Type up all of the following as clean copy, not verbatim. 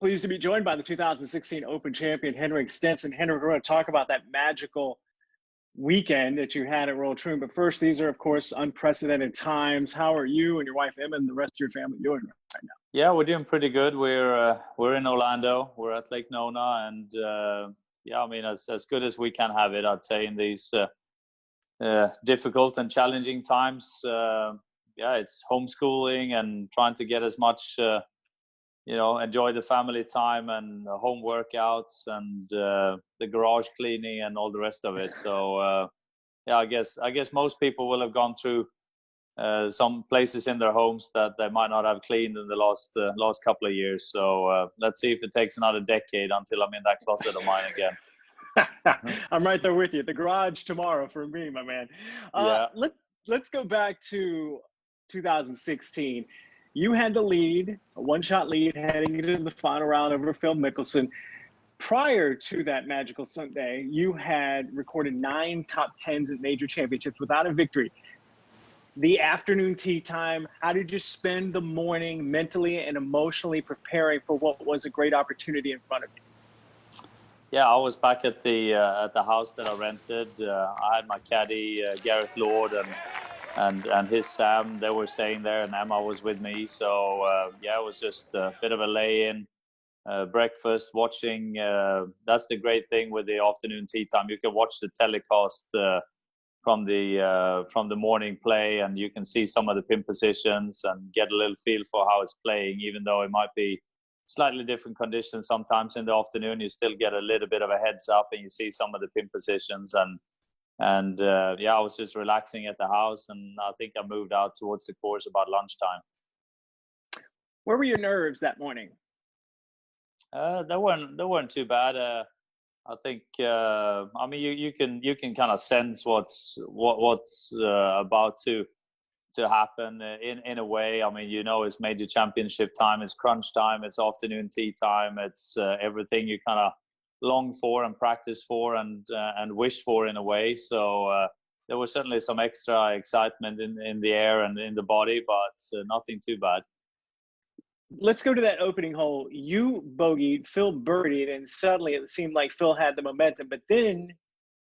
Pleased to be joined by the 2016 Open champion, Henrik Stenson. Henrik, we're going to talk about that magical weekend that you had at Royal Troon. But first, these are, of course, unprecedented times. How are you and your wife, Emma, and the rest of your family doing right now? Yeah, we're doing pretty good. We're in Orlando. We're at Lake Nona. And, yeah, I mean, as good as we can have it, I'd say, in these difficult and challenging times. Yeah, it's homeschooling and trying to get as much enjoy the family time and home workouts and the garage cleaning and all the rest of it. So, yeah, I guess most people will have gone through some places in their homes that they might not have cleaned in the last couple of years. So let's see if it takes another decade until I'm in that closet of mine again. I'm right there with you. The garage tomorrow for me, my man. Yeah. Let's go back to 2016. You had the lead, a one-shot lead, heading into the final round over Phil Mickelson. Prior to that magical Sunday, you had recorded 9 top 10s at major championships without a victory. The afternoon tee time, how did you spend the morning mentally and emotionally preparing for what was a great opportunity in front of you? Yeah, I was back at the house that I rented. I had my caddy, Gareth Lord, and his Sam. They were staying there, and Emma was with me. So yeah, it was just a bit of a lay-in, breakfast, watching. That's the great thing with the afternoon tee time. You can watch the telecast from the morning play, and you can see some of the pin positions and get a little feel for how it's playing. Even though it might be slightly different conditions sometimes in the afternoon, you still get a little bit of a heads up, and you see some of the pin positions. And yeah, I was just relaxing at the house, and I think I moved out towards the course about lunchtime. Where were your nerves that morning? They weren't too bad. I think I mean you can kind of sense what's about to happen in a way. I mean, it's major championship time, it's crunch time, it's afternoon tea time, it's everything you kind of long for and practice for and wish for in a way. So there was certainly some extra excitement in the air and in the body, but nothing too bad. Let's go to that opening hole. You bogeyed, Phil birdied, and suddenly it seemed like Phil had the momentum. But then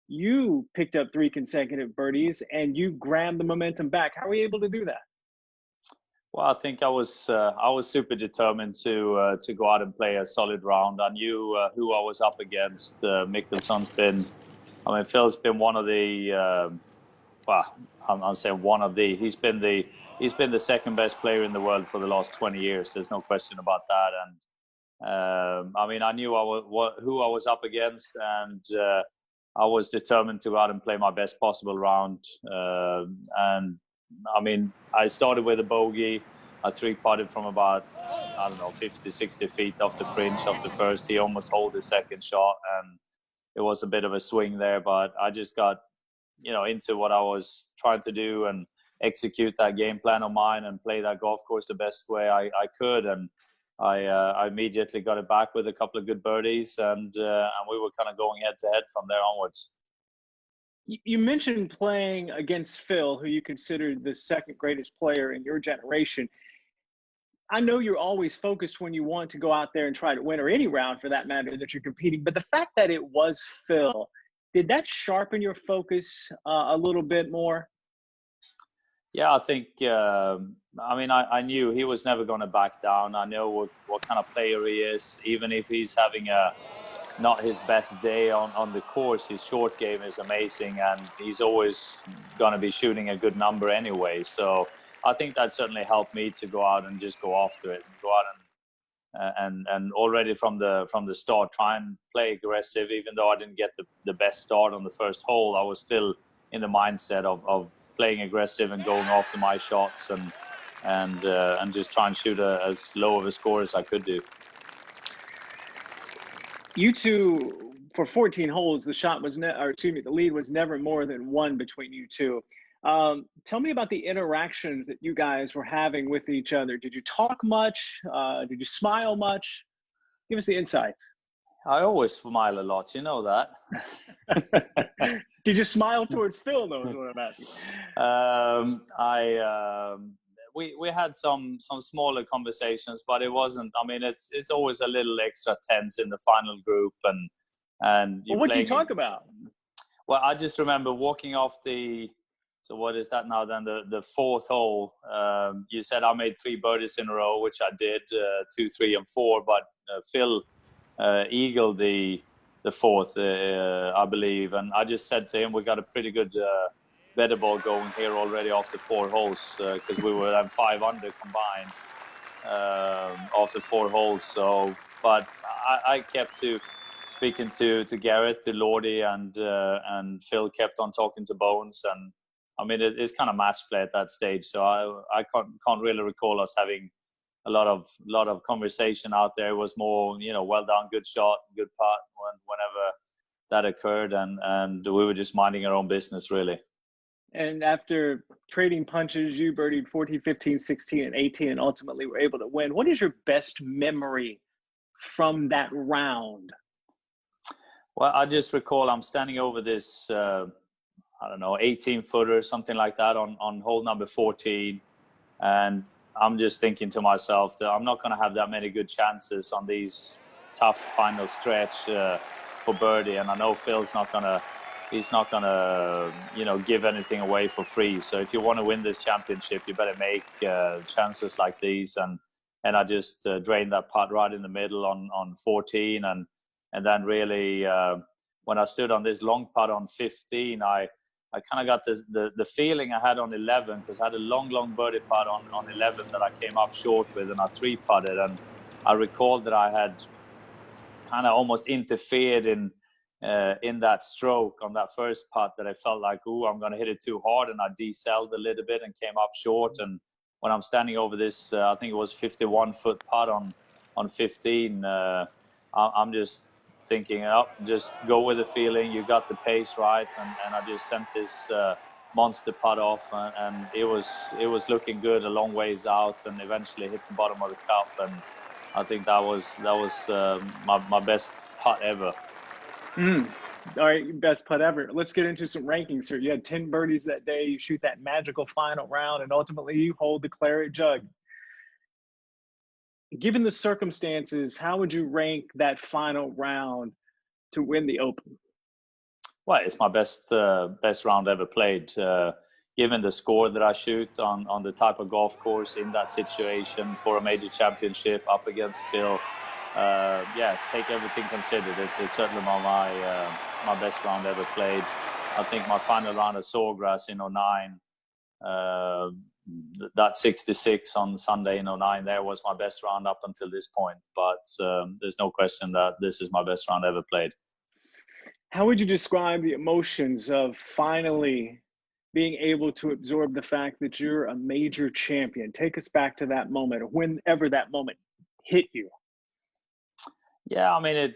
you picked up 3 consecutive birdies and you grabbed the momentum back. How were you able to do that? Well, I think I was super determined to go out and play a solid round. I knew who I was up against. Mickelson's been, I mean, Phil's been one of the, well, I'm saying one of the. He's been the second best player in the world for the last 20 years. There's no question about that. And I mean, I knew who I was up against, and I was determined to go out and play my best possible round. And I mean, I started with a bogey. I 3-putted from about, 50, 60 feet off the fringe of the first. He almost holed his second shot, and it was a bit of a swing there. But I just got, into what I was trying to do and execute that game plan of mine and play that golf course the best way I could. And I immediately got it back with a couple of good birdies, and we were kind of going head to head from there onwards. You mentioned playing against Phil, who you considered the second greatest player in your generation. I know you're always focused when you want to go out there and try to win, or any round for that matter that you're competing. But the fact that it was Phil, did that sharpen your focus a little bit more? Yeah, I think, I mean, I knew he was never going to back down. I know what kind of player he is. Even if he's having not his best day on the course, his short game is amazing, and he's always going to be shooting a good number anyway. So I think that certainly helped me to go out and just go after it, go out and already from the start try and play aggressive. Even though I didn't get the best start on the first hole, I was still in the mindset of playing aggressive and going after my shots and just try and shoot as low of a score as I could do. You two, for 14 holes, the lead was never more than 1 between you two. Tell me about the interactions that you guys were having with each other. Did you talk much? Did you smile much? Give us the insights. I always smile a lot, you know that. Did you smile towards Phil, though, is what I'm asking. we had some smaller conversations, but it wasn't. I mean, it's always a little extra tense in the final group, and you. Well, what did you talk about? Well, I just remember walking off so what is that now then? The fourth hole. You said I made 3 birdies in a row, which I did, 2, 3, and 4. But Phil eagled the fourth, I believe. And I just said to him, we got a pretty good better ball going here already after 4 holes, because we were at 5 under combined after 4 holes. So, but I kept speaking to Gareth, to Lordy, and Phil kept on talking to Bones, and I mean it's kind of match play at that stage. So I can't really recall us having a lot of conversation out there. It was more, well done, good shot, good putt whenever that occurred, and we were just minding our own business really. And after trading punches, you birdied 14, 15, 16, and 18, and ultimately were able to win. What is your best memory from that round? Well, I just recall I'm standing over this, 18-footer, something like that, on hole number 14. And I'm just thinking to myself that I'm not going to have that many good chances on these tough final stretch for birdie. And I know Phil's he's not going to, give anything away for free. So if you want to win this championship, you better make chances like these. And I just drained that putt right in the middle on 14. And then really, when I stood on this long putt on 15, I kind of got the feeling I had on 11, because I had a long birdie putt on 11 that I came up short with, and I 3-putted. And I recalled that I had kind of almost interfered in that stroke on that first putt, that I felt like, I'm going to hit it too hard, and I decelled a little bit and came up short. And when I'm standing over this, I think it was 51-foot putt on 15, I'm just thinking, just go with the feeling. You got the pace right, and I just sent this monster putt off, and it was looking good a long ways out, and eventually hit the bottom of the cup. And I think that was my best putt ever. All right, best putt ever. Let's get into some rankings here. You had 10 birdies that day. You shoot that magical final round, and ultimately you hold the claret jug. Given the circumstances, how would you rank that final round to win the Open? Well, it's my best round ever played. Given the score that I shoot on the type of golf course in that situation for a major championship up against Phil, take everything considered. It's certainly my best round ever played. I think my final round at Sawgrass in 09, that 66 on Sunday in 09, there was my best round up until this point. But there's no question that this is my best round ever played. How would you describe the emotions of finally being able to absorb the fact that you're a major champion? Take us back to that moment, whenever that moment hit you. Yeah, I mean, it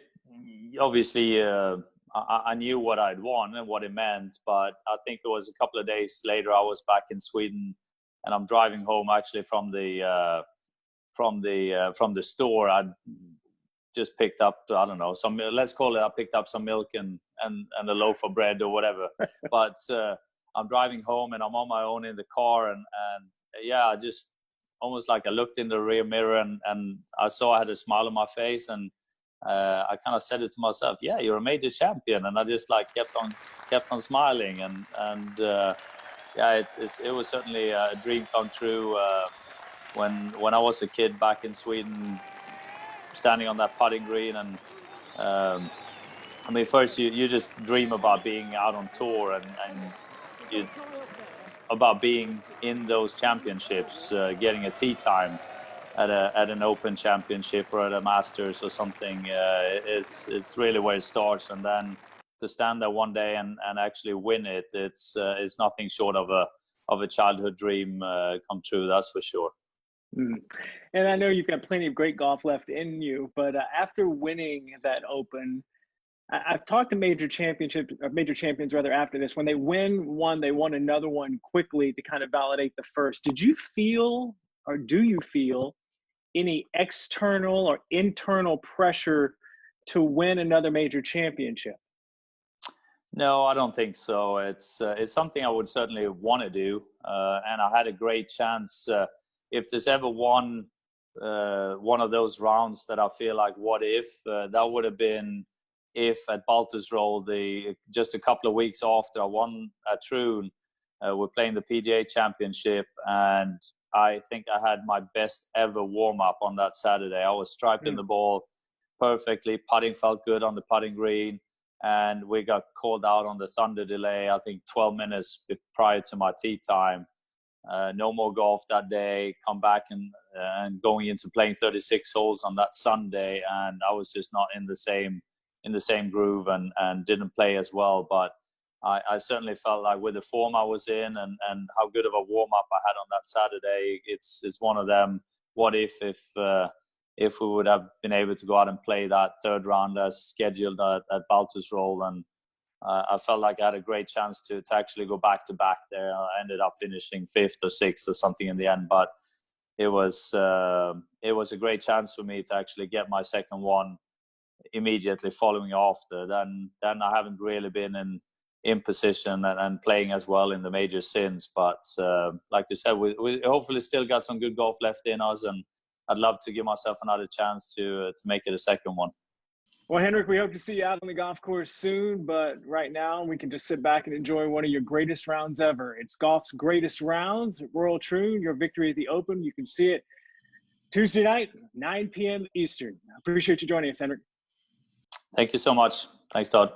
obviously, I knew what I'd won and what it meant, but I think it was a couple of days later, I was back in Sweden, and I'm driving home actually from the store. I'd just picked up, I don't know, I picked up some milk and a loaf of bread or whatever. But I'm driving home, and I'm on my own in the car, and I just almost like I looked in the rear mirror, and I saw I had a smile on my face, and I kind of said it to myself, yeah, you're a major champion. And I just kept on smiling, and it was certainly a dream come true when I was a kid back in Sweden, standing on that putting green. And I mean, first you just dream about being out on tour, and about being in those championships, getting a tee time at an Open Championship or at a Masters or something. It's really where it starts, and then to stand there one day and actually win it, it's nothing short of a childhood dream come true. That's for sure. And I know you've got plenty of great golf left in you, but after winning that Open, I've talked to major champions rather after this. When they win one, they want another one quickly to kind of validate the first. Did you feel, or do you feel, any external or internal pressure to win another major championship? No, I don't think so. It's something I would certainly want to do, and I had a great chance if there's ever one of those rounds that I feel like, what if, that would have been if at Baltusrol, just a couple of weeks after I won at Troon, we're playing the PGA Championship, and I think I had my best ever warm-up on that Saturday. I was striping the ball perfectly, putting felt good on the putting green, and we got called out on the thunder delay, I think 12 minutes prior to my tee time. No more golf that day, come back and going into playing 36 holes on that Sunday, and I was just not in the same groove and didn't play as well. But I certainly felt like with the form I was in and how good of a warm-up I had on that Saturday, it's one of them, what if we would have been able to go out and play that third round as scheduled at Baltusrol. And I felt like I had a great chance to actually go back-to-back there. I ended up finishing 5th or 6th or something in the end, but it was a great chance for me to actually get my second one immediately following after. Then I haven't really been in position and playing as well in the majors since. But like you said, we hopefully still got some good golf left in us, and I'd love to give myself another chance to make it a second one. Well, Henrik, we hope to see you out on the golf course soon, but right now we can just sit back and enjoy one of your greatest rounds ever. It's golf's greatest rounds, Royal Troon, your victory at the Open. You can see it Tuesday night, 9 p.m. Eastern. I appreciate you joining us, Henrik. Thank you so much. Thanks, Todd.